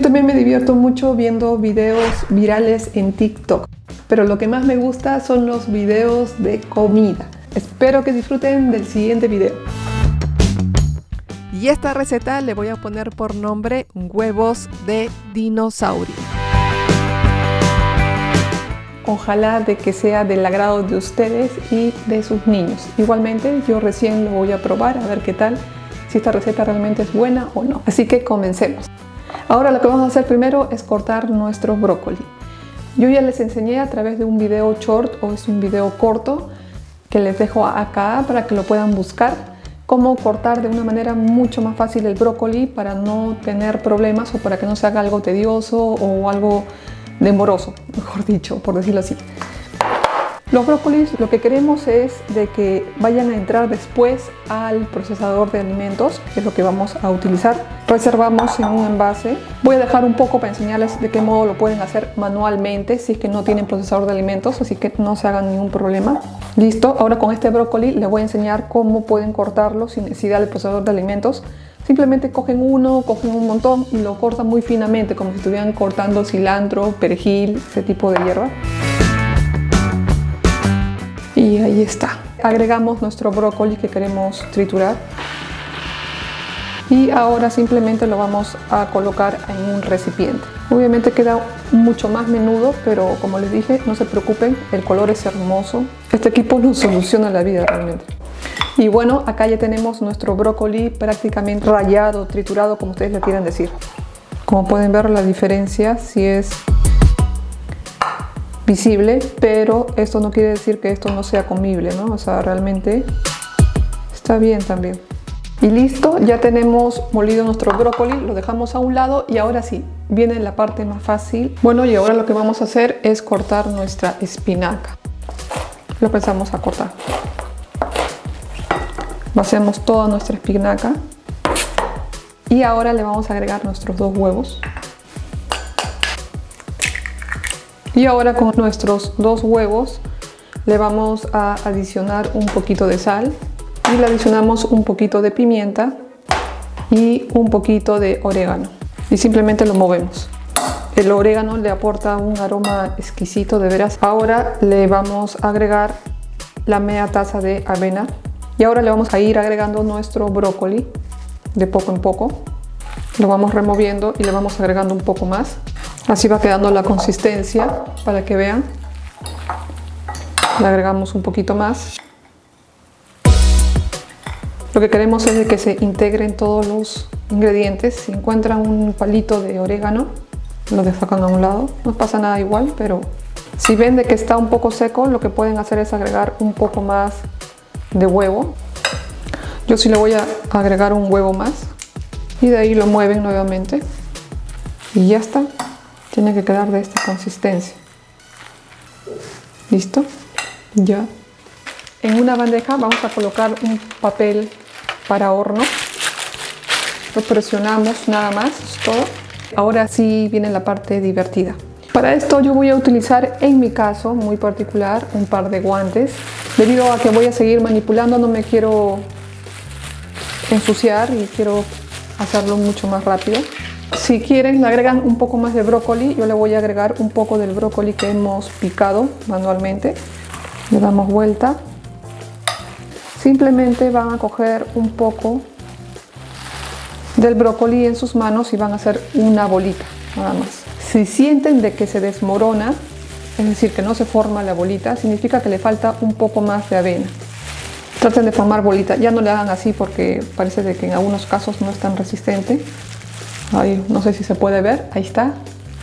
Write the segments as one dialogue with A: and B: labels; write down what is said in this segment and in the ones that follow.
A: Yo también me divierto mucho viendo videos virales en TikTok, pero lo que más me gusta son los videos de comida. Espero que disfruten del siguiente video. Y esta receta le voy a poner por nombre huevos de dinosaurio. Ojalá de que sea del agrado de ustedes y de sus niños. Igualmente yo recién lo voy a probar a ver qué tal, si esta receta realmente es buena o no. Así que comencemos. Ahora lo que vamos a hacer primero es cortar nuestro brócoli. Yo ya les enseñé a través de un video short o es un video corto que les dejo acá para que lo puedan buscar, cómo cortar de una manera mucho más fácil el brócoli para no tener problemas o para que no se haga algo tedioso o algo demoroso, mejor dicho, por decirlo así. Los brócolis lo que queremos es de que vayan a entrar después al procesador de alimentos, que es lo que vamos a utilizar. Reservamos en un envase. Voy a dejar un poco para enseñarles de qué modo lo pueden hacer manualmente si es que no tienen procesador de alimentos, así que no se hagan ningún problema. Listo, ahora con este brócoli les voy a enseñar cómo pueden cortarlo sin necesidad del procesador de alimentos. Simplemente cogen un montón y lo cortan muy finamente, como si estuvieran cortando cilantro, perejil, ese tipo de hierba. Y ahí está. Agregamos nuestro brócoli que queremos triturar. Y ahora simplemente lo vamos a colocar en un recipiente. Obviamente queda mucho más menudo, pero como les dije, no se preocupen, el color es hermoso. Este equipo nos soluciona la vida realmente. Y bueno, acá ya tenemos nuestro brócoli prácticamente rallado, triturado, como ustedes le quieran decir. Como pueden ver, la diferencia sí es visible, pero esto no quiere decir que esto no sea comible, ¿no? O sea, realmente está bien también. Y listo, ya tenemos molido nuestro brócoli, lo dejamos a un lado y ahora sí, viene la parte más fácil. Bueno, y ahora lo que vamos a hacer es cortar nuestra espinaca. Lo empezamos a cortar. Vaciamos toda nuestra espinaca y ahora le vamos a agregar nuestros 2 huevos. Y ahora con nuestros 2 huevos le vamos a adicionar un poquito de sal y le adicionamos un poquito de pimienta y un poquito de orégano y simplemente lo movemos. El orégano le aporta un aroma exquisito, de veras. Ahora le vamos a agregar la media taza de avena y ahora le vamos a ir agregando nuestro brócoli de poco en poco. Lo vamos removiendo y le vamos agregando un poco más. Así va quedando la consistencia para que vean. Le agregamos un poquito más. Lo que queremos es de que se integren todos los ingredientes. Si encuentran un palito de orégano, lo sacan a un lado. No pasa nada igual, pero si ven de que está un poco seco, lo que pueden hacer es agregar un poco más de huevo. Yo sí le voy a agregar un huevo más. Y de ahí lo mueven nuevamente. Y ya está. Tiene que quedar de esta consistencia. ¿Listo? Ya. En una bandeja vamos a colocar un papel para horno. Lo presionamos nada más, es todo. Ahora sí viene la parte divertida. Para esto yo voy a utilizar, en mi caso muy particular, un par de guantes. Debido a que voy a seguir manipulando, no me quiero ensuciar y quiero hacerlo mucho más rápido. Si quieren, le agregan un poco más de brócoli. Yo le voy a agregar un poco del brócoli que hemos picado manualmente. Le damos vuelta. Simplemente van a coger un poco del brócoli en sus manos y van a hacer una bolita, nada más. Si sienten de que se desmorona, es decir, que no se forma la bolita, significa que le falta un poco más de avena. Traten de formar bolita. Ya no le hagan así porque parece de que en algunos casos no es tan resistente. Ahí, no sé si se puede ver, ahí está.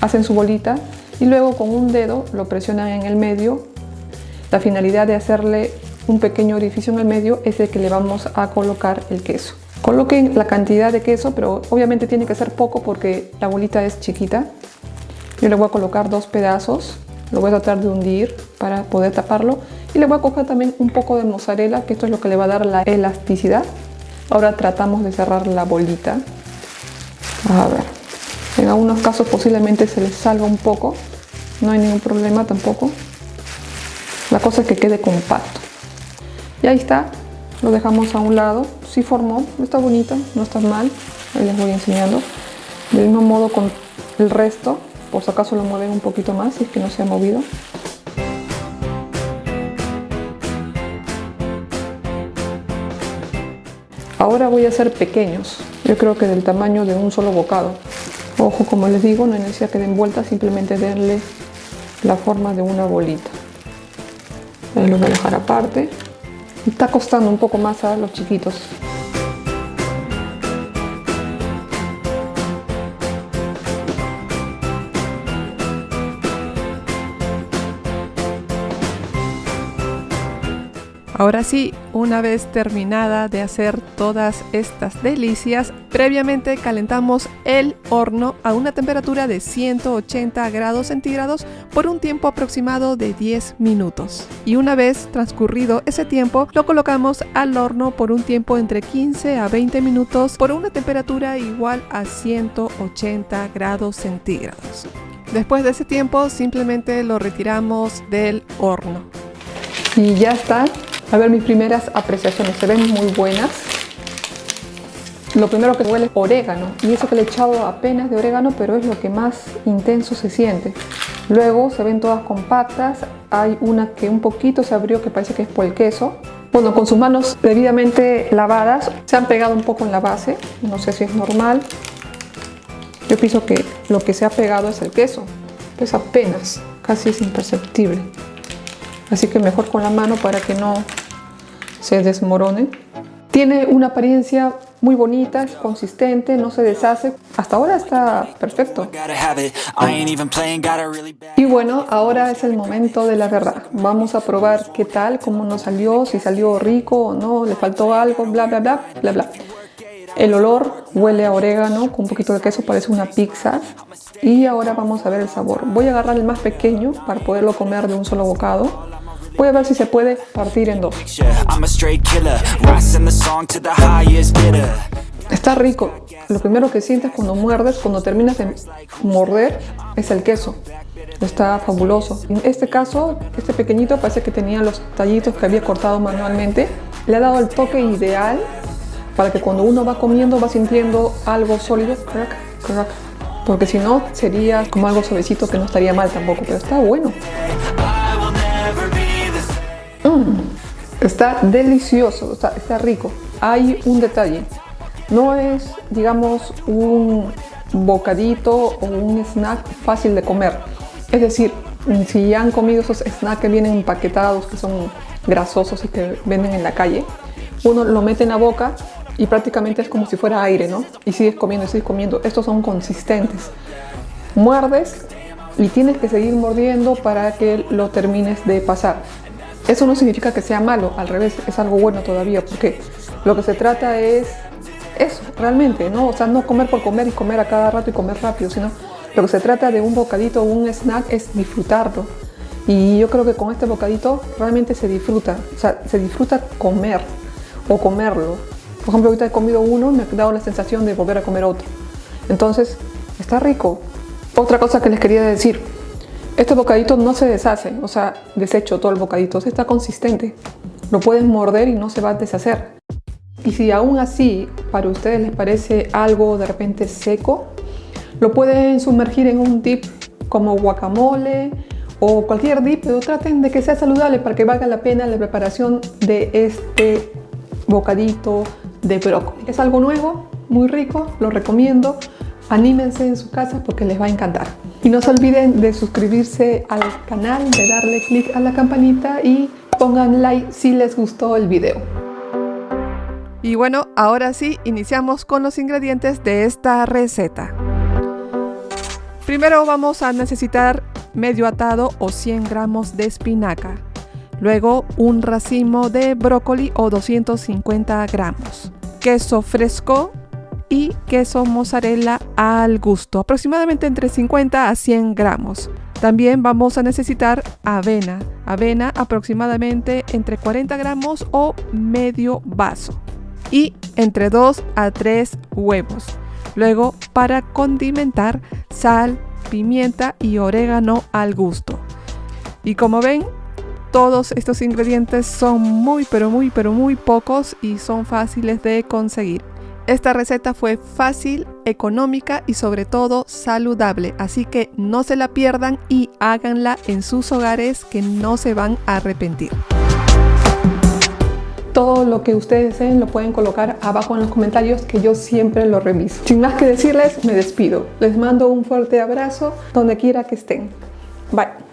A: Hacen su bolita y luego con un dedo lo presionan en el medio. La finalidad de hacerle un pequeño orificio en el medio es de que le vamos a colocar el queso. Coloquen la cantidad de queso, pero obviamente tiene que ser poco porque la bolita es chiquita. Yo le voy a colocar 2 pedazos, lo voy a tratar de hundir para poder taparlo. Y le voy a coger también un poco de mozzarella, que esto es lo que le va a dar la elasticidad. Ahora tratamos de cerrar la bolita. A ver, en algunos casos posiblemente se les salga un poco, no hay ningún problema tampoco. La cosa es que quede compacto. Y ahí está, lo dejamos a un lado. Sí formó, está bonito, no está mal. Ahí les voy enseñando. Del mismo modo con el resto, por si acaso lo mueven un poquito más si es que no se ha movido. Ahora voy a hacer pequeños, yo creo que del tamaño de un solo bocado. Ojo, como les digo, no hay necesidad que den vueltas, simplemente denle la forma de una bolita. Ahí los voy a dejar aparte. Está costando un poco más a los chiquitos.
B: Ahora sí, una vez terminada de hacer todas estas delicias, previamente calentamos el horno a una temperatura de 180 grados centígrados por un tiempo aproximado de 10 minutos. Y una vez transcurrido ese tiempo, lo colocamos al horno por un tiempo entre 15 a 20 minutos por una temperatura igual a 180 grados centígrados. Después de ese tiempo, simplemente lo retiramos del horno.
A: Y ya está. A ver, mis primeras apreciaciones se ven muy buenas. Lo primero que huele es orégano, y eso que le he echado apenas de orégano, pero es lo que más intenso se siente. Luego se ven todas compactas. Hay una que un poquito se abrió, que parece que es por el queso. Bueno, con sus manos debidamente lavadas se han pegado un poco en la base. No sé si es normal. Yo pienso que lo que se ha pegado es el queso. Es apenas, casi es imperceptible. Así que mejor con la mano para que no se desmorone. Tiene una apariencia muy bonita, es consistente, no se deshace. Hasta ahora está perfecto. Y bueno, ahora es el momento de la verdad. Vamos a probar qué tal, cómo nos salió, si salió rico o no, le faltó algo, bla, bla, bla, bla, bla. El olor huele a orégano, con un poquito de queso, parece una pizza. Y ahora vamos a ver el sabor. Voy a agarrar el más pequeño para poderlo comer de un solo bocado. Voy a ver si se puede partir en dos. Está rico. Lo primero que sientes cuando muerdes, cuando terminas de morder, es el queso. Está fabuloso. En este caso, este pequeñito parece que tenía los tallitos que había cortado manualmente. Le ha dado el toque ideal para que cuando uno va comiendo va sintiendo algo sólido. Crack, crack. Porque si no, sería como algo suavecito que no estaría mal tampoco, pero está bueno. Está delicioso, está rico. Hay un detalle. No es, digamos, un bocadito o un snack fácil de comer. Es decir, si ya han comido esos snacks que vienen empaquetados, que son grasosos y que venden en la calle, uno lo mete en la boca y prácticamente es como si fuera aire, ¿no? Y sigues comiendo y sigues comiendo. Estos son consistentes. Muerdes y tienes que seguir mordiendo para que lo termines de pasar. Eso no significa que sea malo, al revés, es algo bueno todavía, porque lo que se trata es eso, realmente, ¿no? O sea, no comer por comer y comer a cada rato y comer rápido, sino lo que se trata de un bocadito o un snack es disfrutarlo. Y yo creo que con este bocadito realmente se disfruta, o sea, se disfruta comer o comerlo. Por ejemplo, ahorita he comido uno y me ha dado la sensación de volver a comer otro. Entonces, está rico. Otra cosa que les quería decir. Este bocadito no se deshace, o sea, desecho todo el bocadito, está consistente. Lo pueden morder y no se va a deshacer. Y si aún así para ustedes les parece algo de repente seco, lo pueden sumergir en un dip como guacamole o cualquier dip, pero traten de que sea saludable para que valga la pena la preparación de este bocadito de brócoli. Es algo nuevo, muy rico, lo recomiendo. Anímense en su casa porque les va a encantar. Y no se olviden de suscribirse al canal, de darle clic a la campanita y pongan like si les gustó el video.
B: Y bueno, ahora sí, iniciamos con los ingredientes de esta receta. Primero vamos a necesitar medio atado o 100 gramos de espinaca. Luego un racimo de brócoli o 250 gramos. Queso fresco y queso mozzarella al gusto, aproximadamente entre 50 a 100 gramos. También vamos a necesitar avena aproximadamente entre 40 gramos o medio vaso. Y entre 2 a 3 huevos. Luego, para condimentar, sal, pimienta y orégano al gusto. Y como ven, todos estos ingredientes son muy pocos y son fáciles de conseguir. Esta receta fue fácil, económica y sobre todo saludable, así que no se la pierdan y háganla en sus hogares que no se van a arrepentir.
A: Todo lo que ustedes deseen lo pueden colocar abajo en los comentarios, que yo siempre lo reviso. Sin más que decirles, me despido. Les mando un fuerte abrazo donde quiera que estén. Bye.